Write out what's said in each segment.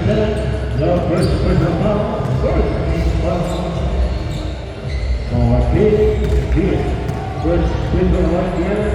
The first person for this year. First person right here.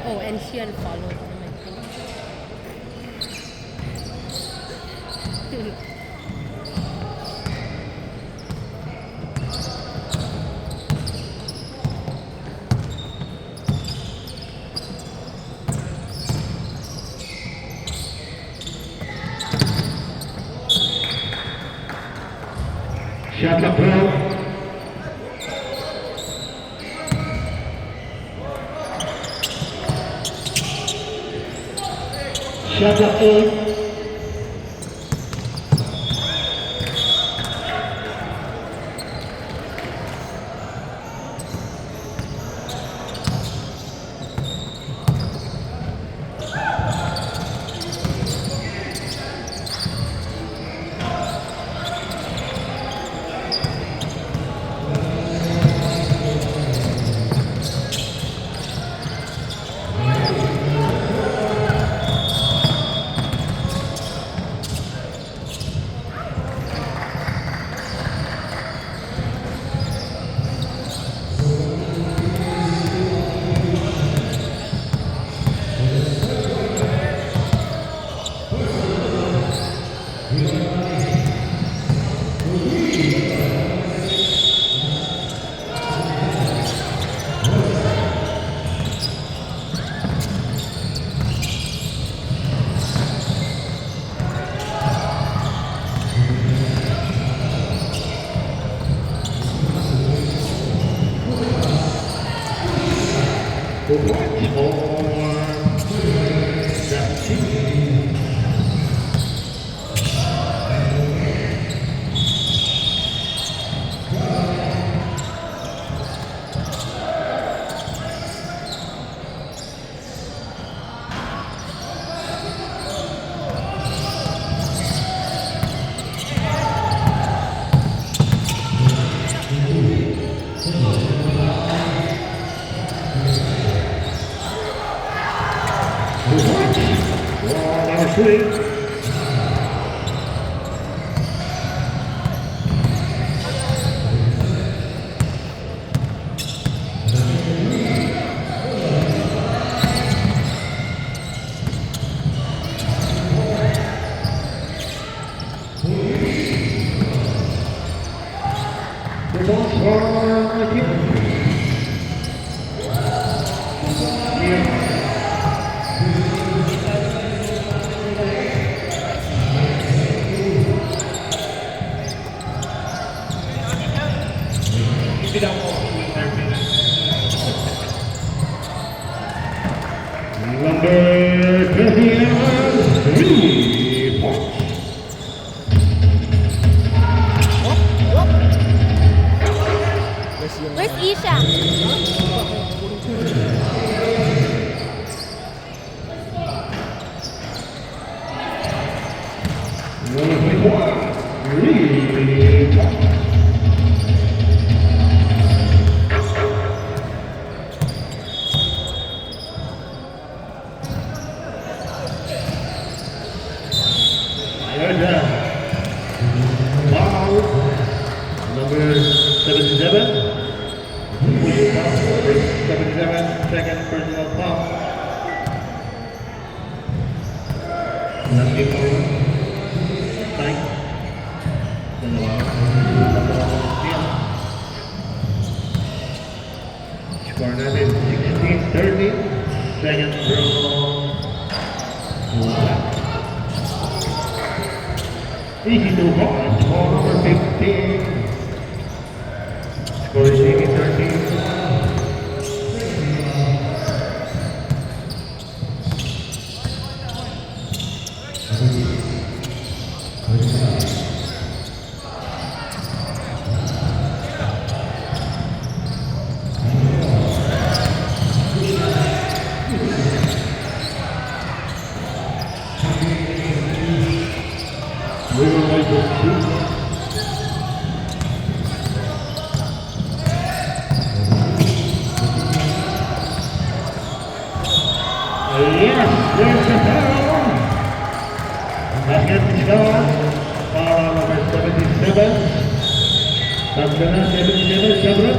Oh, and she unfollowed my thing. Shot up, bro. Shot up, bro. Where's Isha? Number 21, Lee Thomas. Third down. Foul. Number 77. William Thomas, number 77, second personal foul. Nothing more. Time. Score natin 16-13. Second from easy to watch. Ball number 15. Score is 18-13. Yes, there's the foul. Basket is gone. Foul number 77. Samsana 77, Sabra.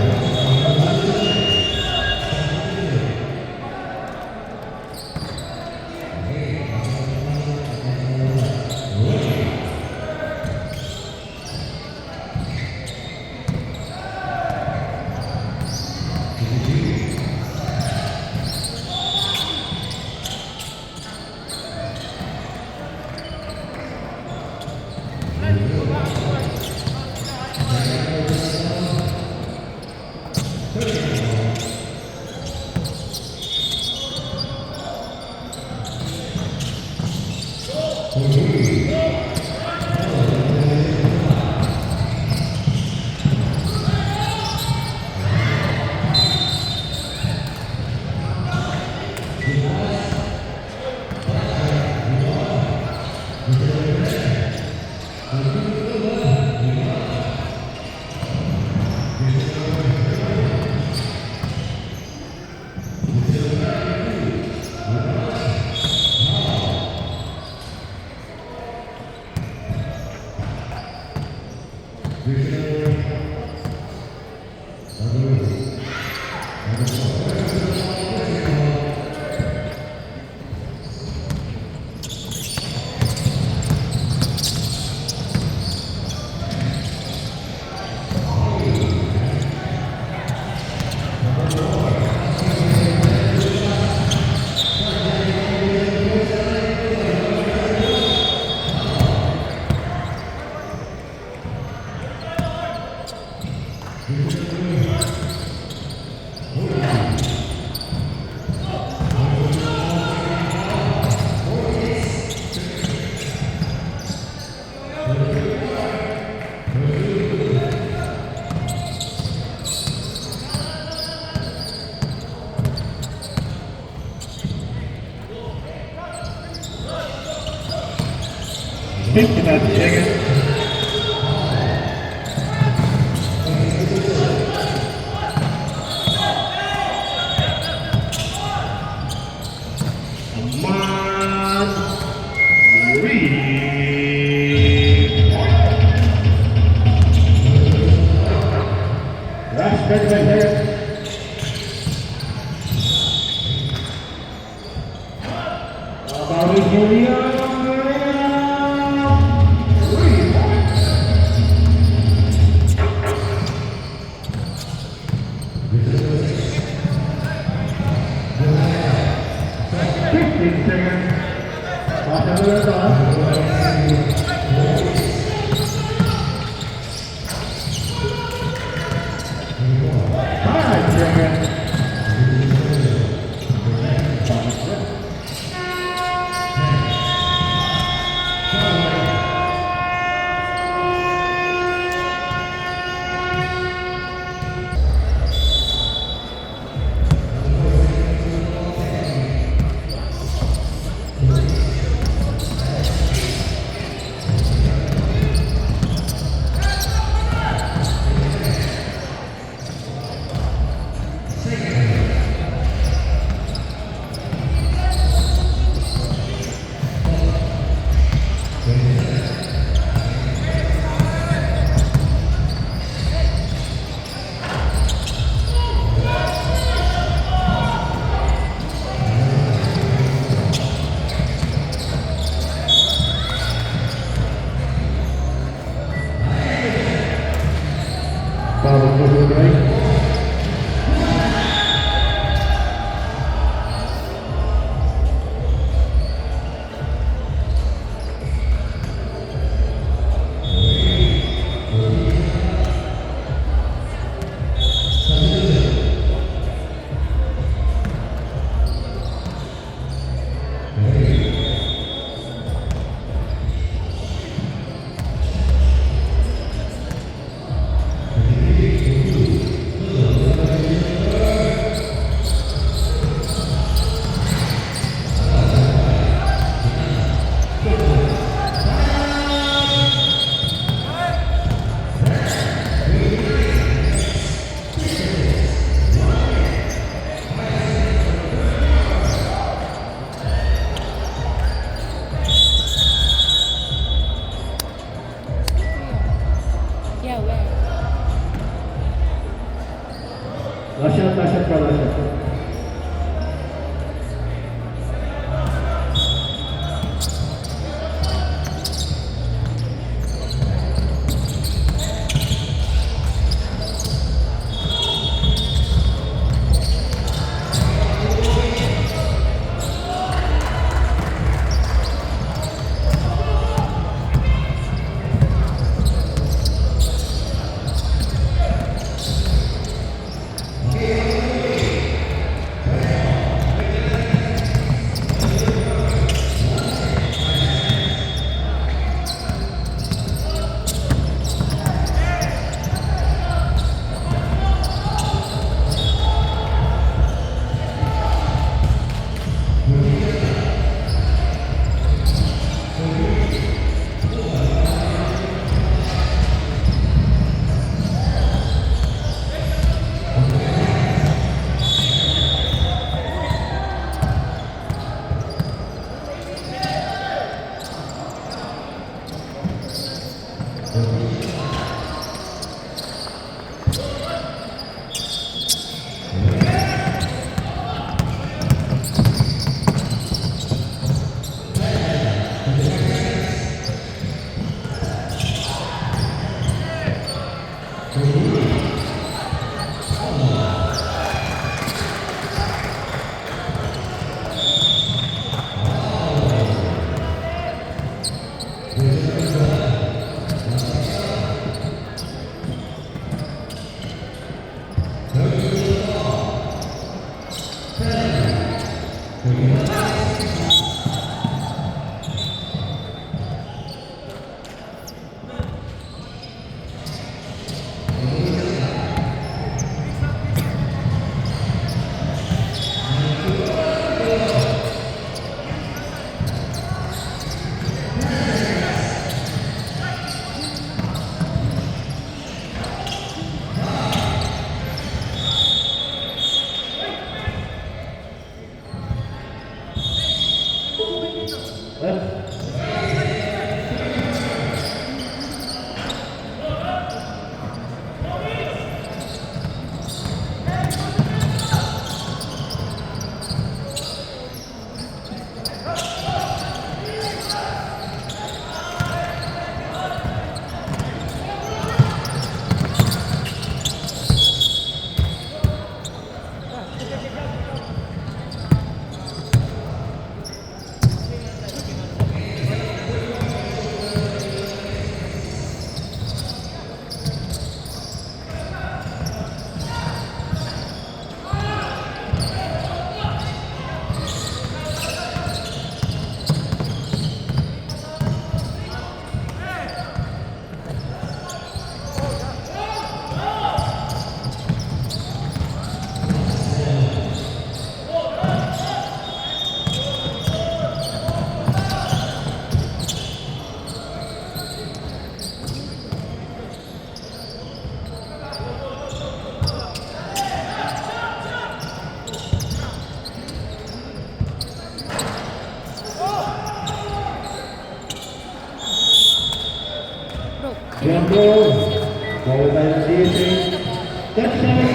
Think about the second. Last 30 seconds. About it, Julia. number 9. Yeah, where? Last shot pa, last shot. Ground ball, ball by the CSA. Touchdown.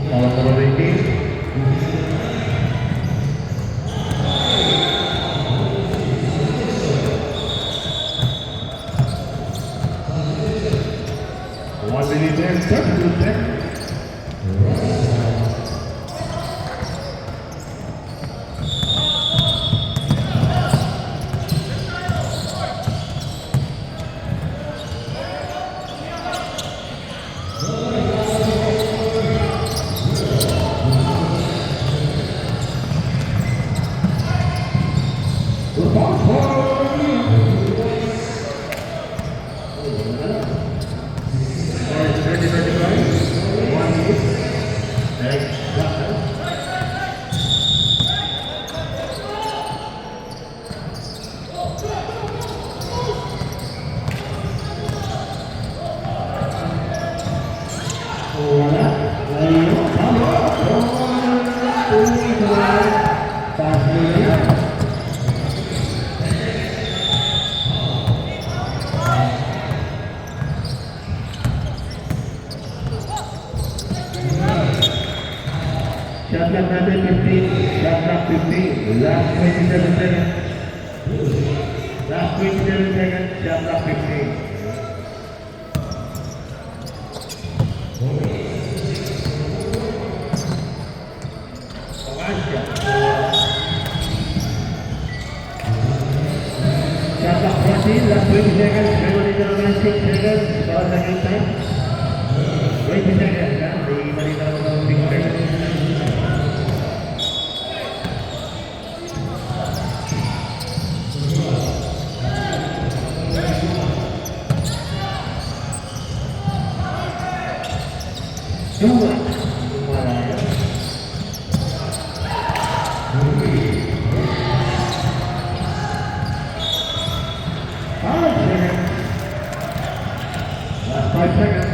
Foul number 18. One minute and 32 seconds. Shot clock natin 15, shot clock 15, last 27 seconds. Last 27 seconds, shot clock 15. Shot clock 14, last 20 seconds, memory na 6 seconds, for second time. 20 seconds, ha? May mali na ako ng 6 seconds. Dua. Last 5 seconds.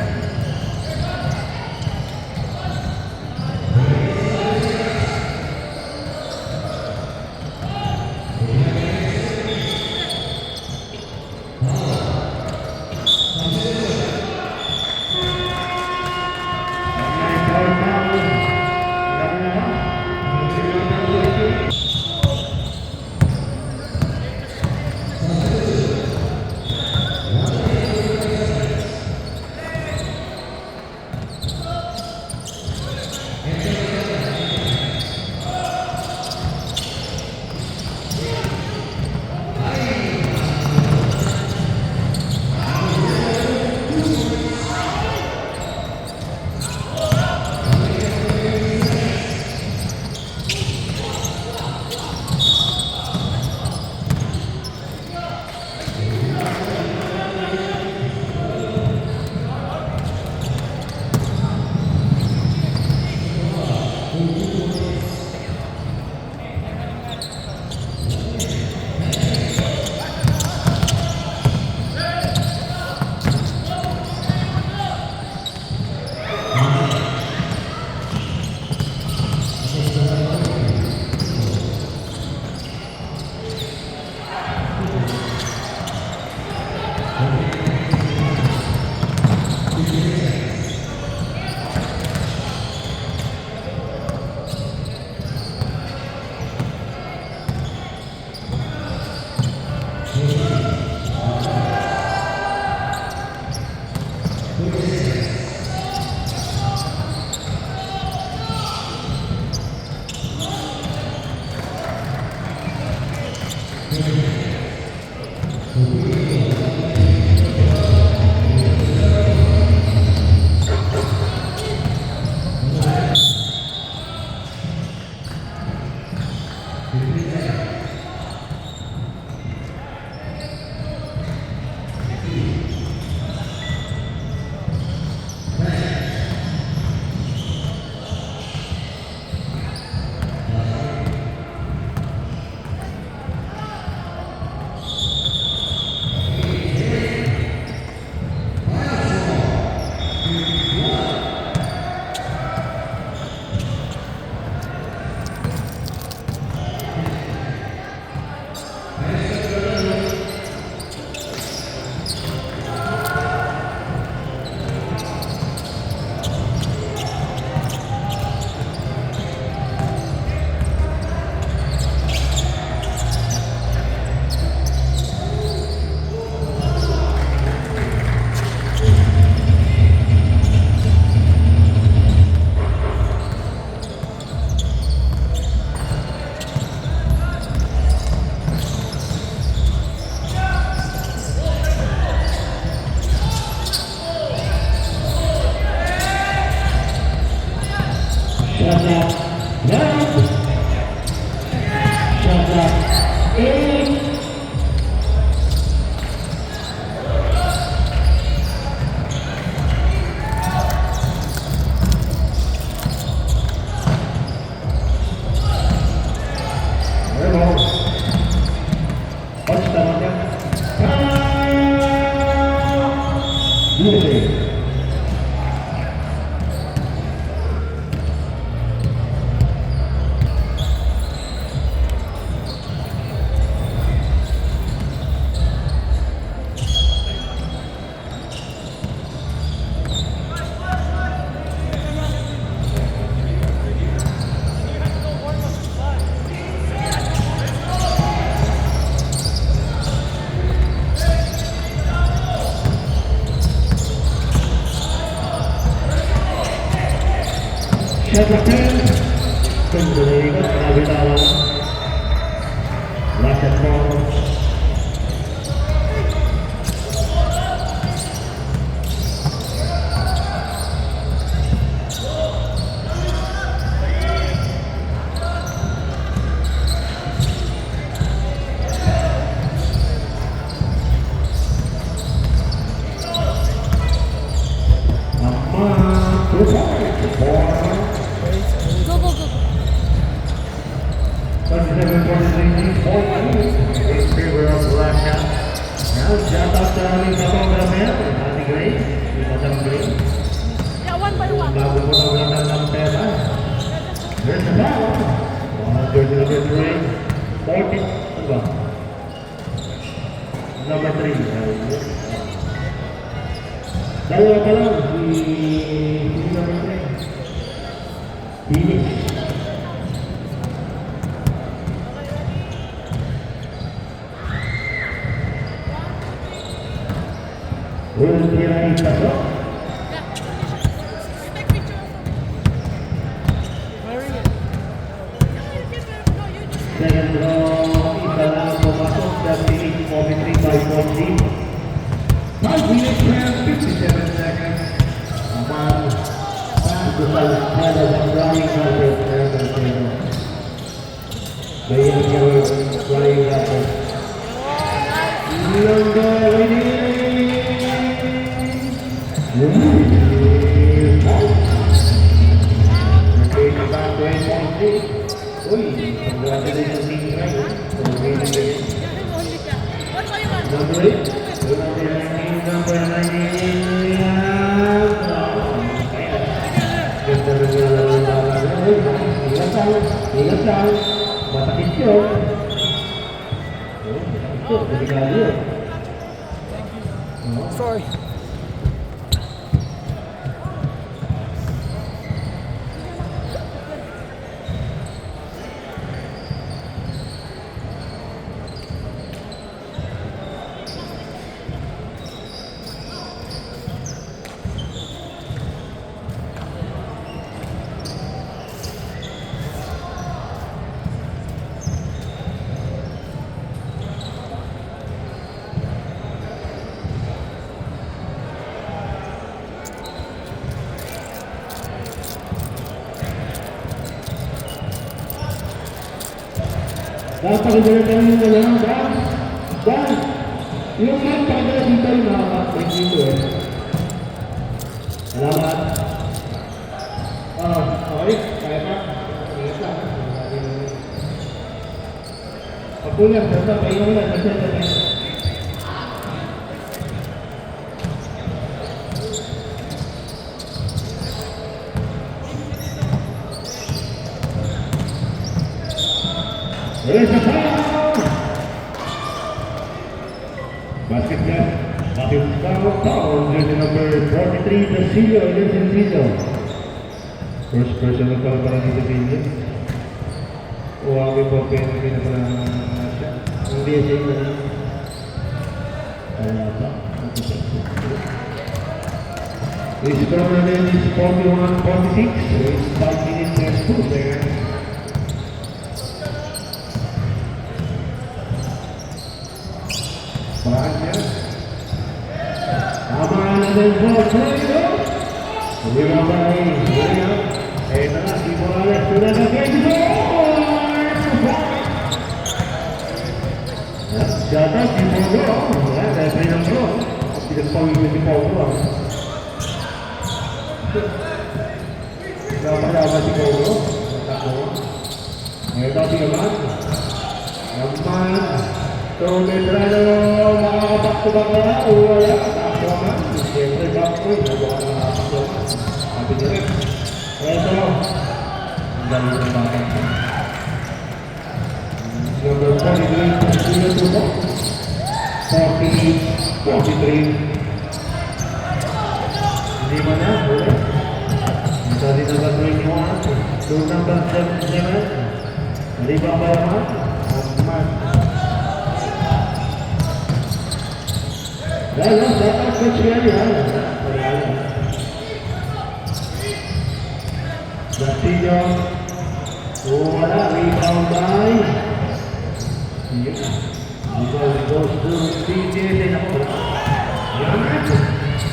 Shot clock. Left. Shot clock. In. Shot kembali ke Abidal. Last ball. Go, go, go. In favor of Russia. Now, shout out sa aming photographer, Ate Grace, si Madam Grace. Yeah, one by one. Bago po naman ng pera. There's the ball. Jersey number 3. 40. Ano ba? Number 3. Dalawa pa lang. Si number 3. Finish. Ultimate pasok. Second row, isa lang pumasok sa PH 43 by 40. 5 minutes and 57 seconds. Aman, ito sa lahat ng running record. Bayan niya running record. Ilonggo, winning! Okay, back to 8.3. Uy, congratulations team Ryan. Number 8. Number 19. Ganda rin nga lang ang bala. Ingat lang. Matakit yun. Ito, delikado yun. Sorry. Napakaganda kami na lang, Dan! Yung magpakaganda dito yung nakakapag dito eh. Salamat. Okay, kaya pa. Ingat lang. Pagkulang, basta pahinga mo lang. There's a foul! Basket foul, jersey number 43, Basilio, Elizabeth Basilio. First personal foul para dito Basilio. Uwagi po penalty na pala siya. Hindi siya yung na. Kaya pa. His score natin is 41-46. It's 5 minutes and 2 seconds. Bahannya Aman dan ball. Lebih baik. Tengah si bola Palawan siguro. Takbo. Ito si Aman. Aman. So, Medrano, makakapag-tubak na na. O wala. Takbo Aman. Siyempre, bakit? Nagawa na nakapag Aman. Sabi niya rin. Ito. Ang galing ng bakit. Number 43, Sino Tubo. 43. Hindi mo na, ulit. Ito din number 21. So number 77. Hindi ba ba naman? Aman. Dahil, dapat coach yan yan. Castillo. Wala, rebound by. Rebound goes to DJ. Yaman.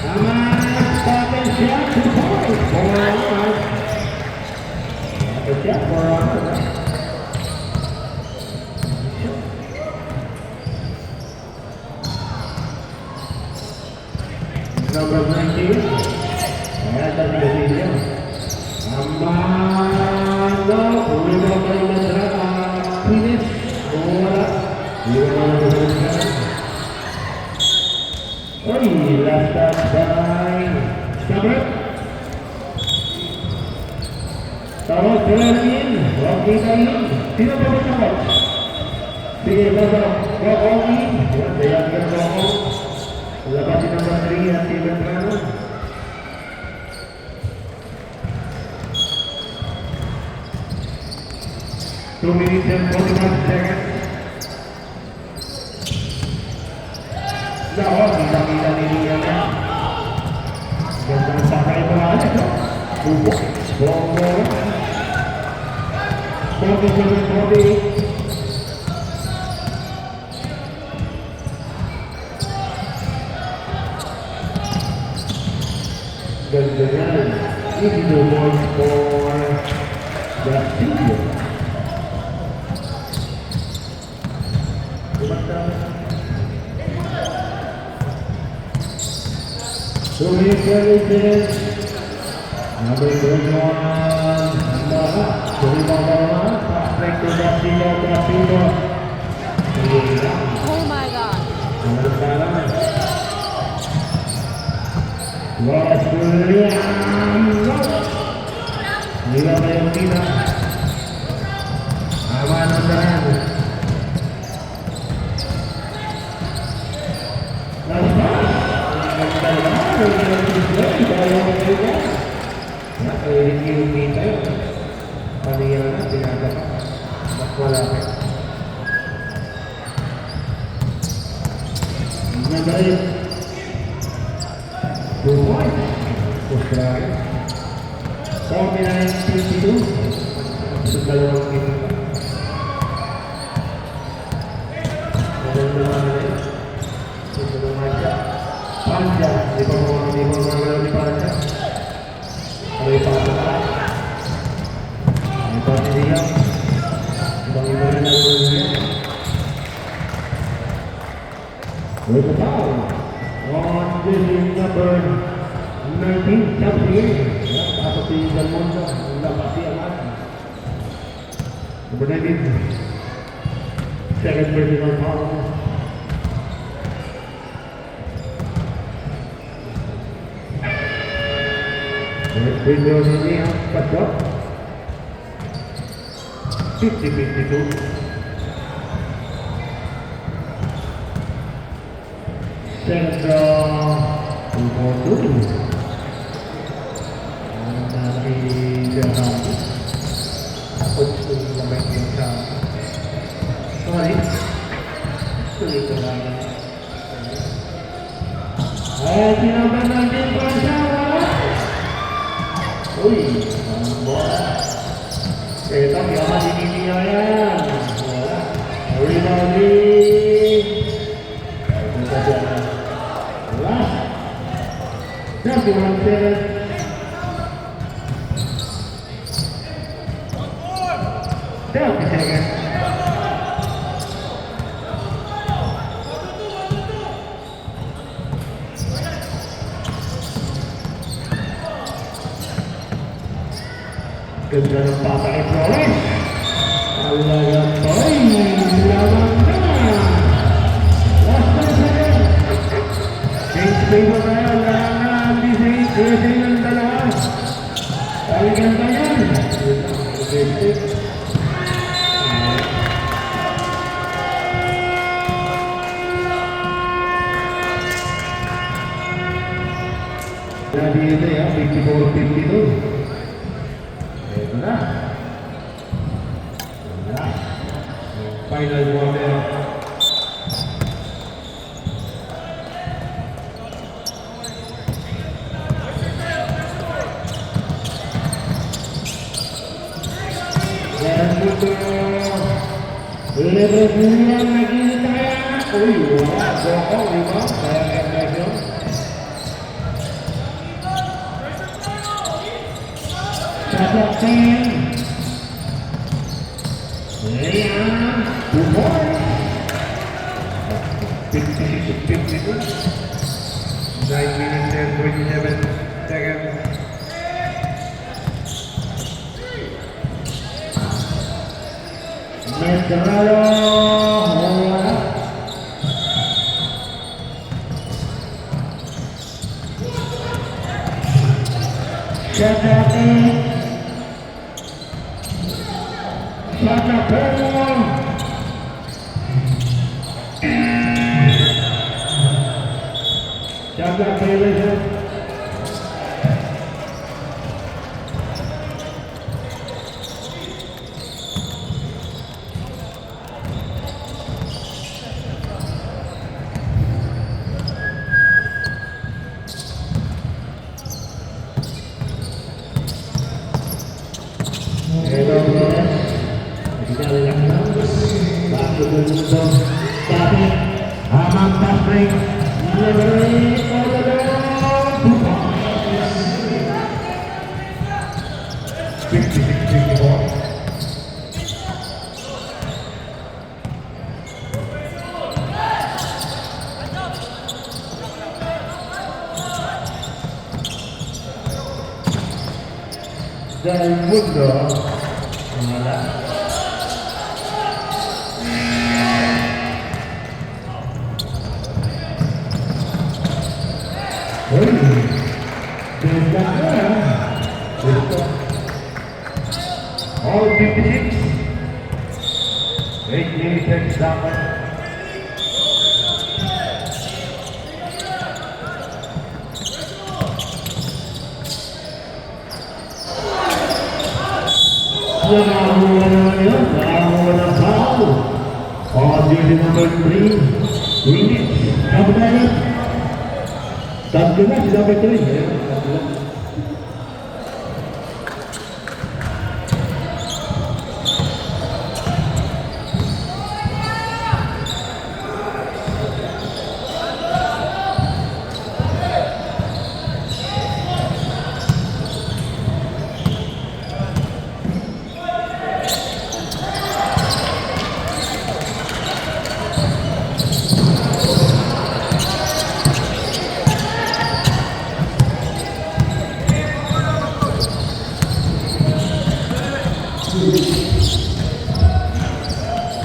Aman. Second shot to point. For Aman. Second shot for Aman. Number 19. Ayan, tadi Castillo. Amano, rebound by Medrano. Finish. Wala. Rebound by Medrano. Oy, last touch by Stabber. Tawag in. Walk in. Sino ba ba tawag? Sige, basta. Walk in. Yan, dayan ka na ako. Labas si number 3 at si Medrano. Two minutes and 41 seconds. Dapat kita ini ya kan. Jangan sampai berani dong. Bubuk, bongo. Bodi. Dan ini nomor for Castillo. So he's very good. Number 21, Mara. So he pass back to Castillo. Oh my god. Was William. Nila Mayotina. Aman ang Review kita panihan na pinagawa wala ka nagalit 2 points Australia 49-52 sa dalawang kita maganda naman na sa dalawang siya Panja, di ba mga galaw ni Panja? Ano yung pangalaman? Ano pa si Liam? Ibang iba rin ang Liam. With the foul on this is number 19, Chelsea. Tapos si Dalmonda, labas si Aman. Number 19, second personal foul. Windows ini yang kedua 50-52 Central Umotu dari Jakarta takut sampai kita sorry sulit lagi silakan nanti bersama. Uy, bola. Ito, yaman din niya yan. Wala. Rebounding. Ito siya na. Last. 31 seconds. Ganda ng pata kay Flores. Talaga po, laban na. Last na second. Change favor na yan. Hindi ng dalawa. Talagang ba yan? Dito yan, 54-52. Ito na. Final quarter. Dan itu lebih bulan lagi saya. Oh iya, bohong lima saya kata. Captain Liam Bumoy 56-52 9 minutes and 27 seconds. Medrano wala. Captain Sakapon. Jaga Peleza. Tapi Ahmad Tasrik lebih dan muda malah all 56 8 minutes dapat number 3 minutes kapan sudah betul ya.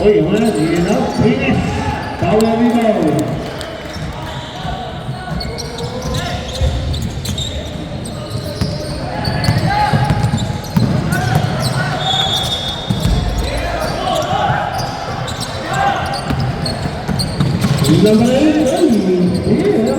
Oh gimana sih, finish tawa bintang. Sudah main lagi, iya.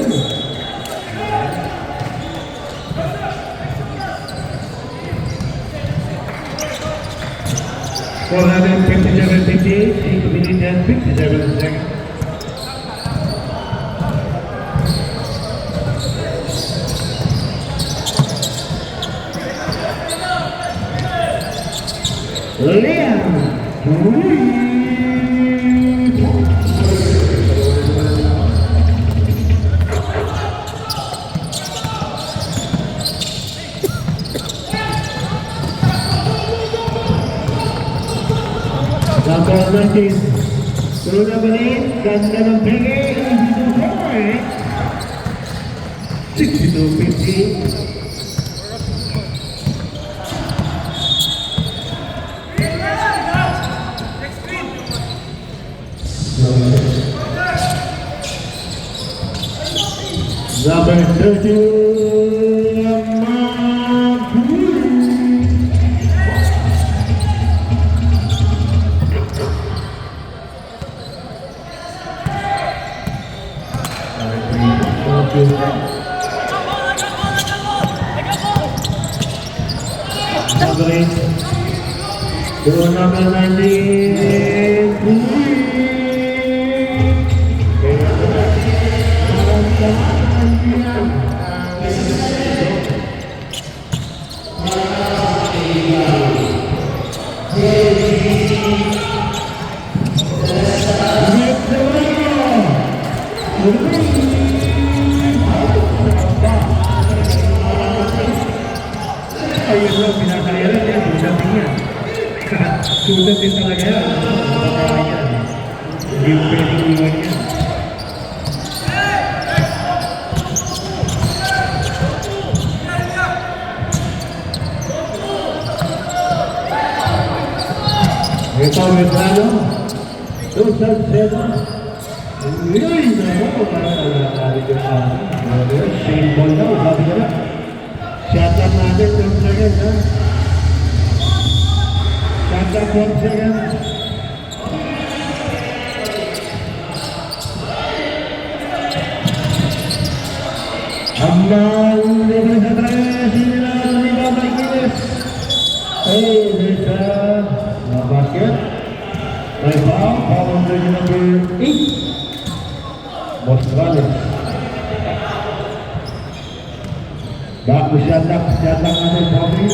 457-58, 8 minutes and 57 seconds. Liam. Number 19, turun na balik, ganda ng bigay, 62-50. Number 30, Maguri. Magaling. Doon naman natin. Ayun lang, pinakailan yan, sudat din yan. Sudat din talaga yan. Hindi mo pwedeng iwan yan. Ito, Medrano. Dosan Sena. Uy, naman, parang nakakalik yung amin. Same ball daw, sabi ka na. Shut up natin, 1 second, ha? Shut up, 1 second. Amal, libre sa tres, hindi na liba Marquez. Hey, Lisa, na basket. May foul, foul on the number 8. Mostrales. Bago shot up natin, Bobby.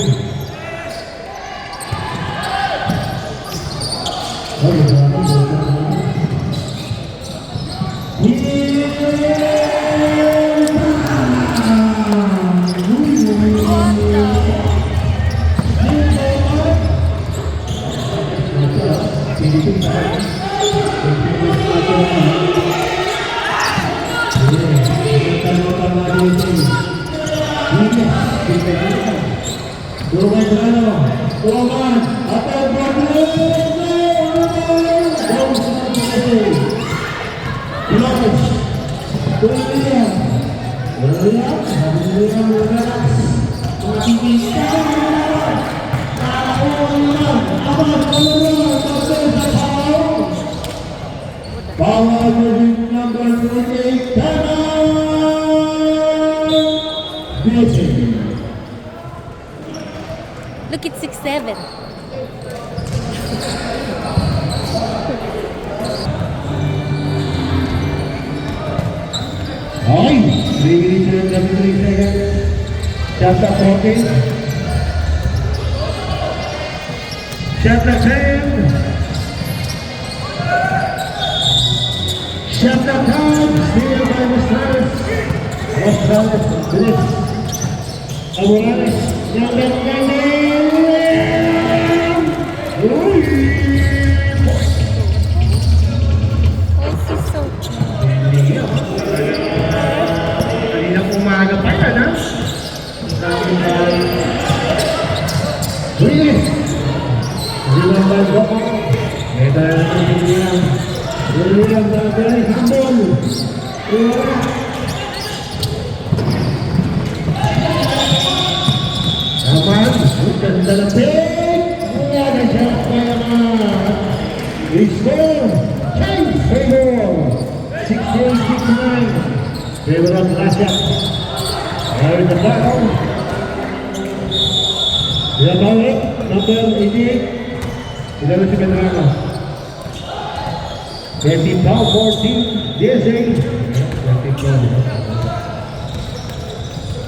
Look, it's 6'7". Okay, 3 minutes and 73 seconds. Shot up, okay. Shot up, 10. Shot up, time. Steal by Mostrales. Mostrales, Chris. Morales, number 9. Kaninang umaga pa yan, ha? Williams! Williams by Boko. Ito na natin si Williams. Williams by Billy Campbell. Naman, ganda na pick! Wala siya pa naman. I-score! Change favor! 6-8-6-9. Favor of Gracia. There the foul. The foul, number 88. Ilaro si Medrano. Getting foul 14. DSA.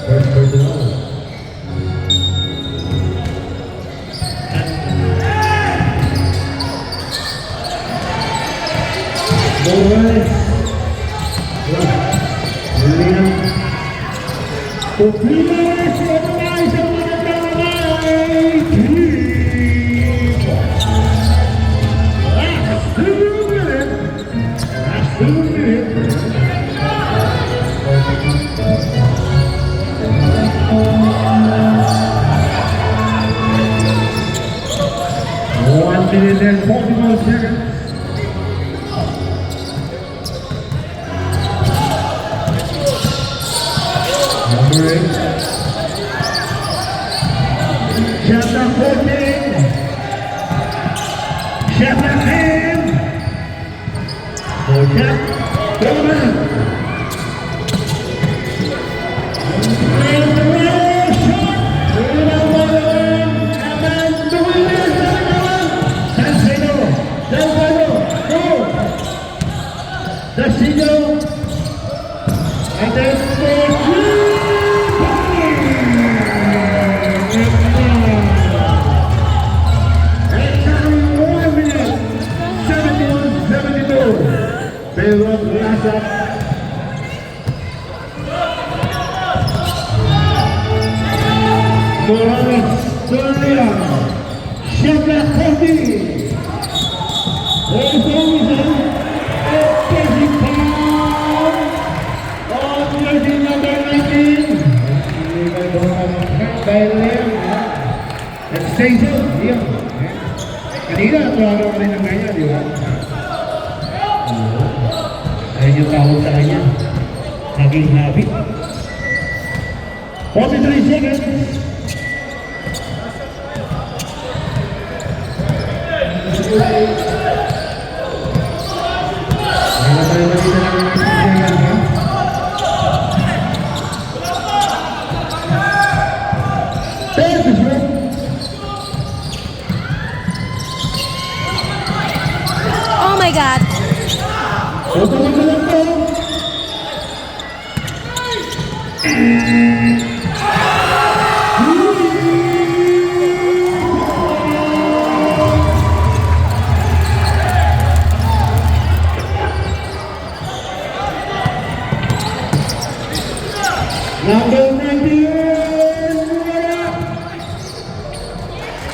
First personal. Morales. William. Pupilas. Otomay sa mga kamay. Last 2 minutes. Last 2 minutes. 1 minute and 41 seconds. Shot na hand. Four shot. Tama. Pero nasa Morales Soria Shaka Kofi Ozomisan Etkezi Pound on jersey number 19 by Lem at Station iya kanina tuwaran ko rin ng kanya di ba? Ayun yung tawag sa kanya naging habit 43 seconds Oh my God. Number 19,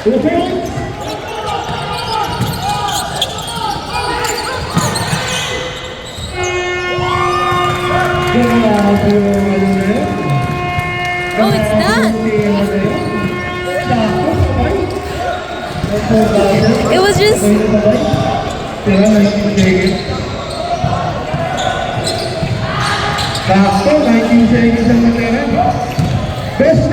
2 points. Oh, it's done. It was just. Sakto, 19 seconds ang matera. Best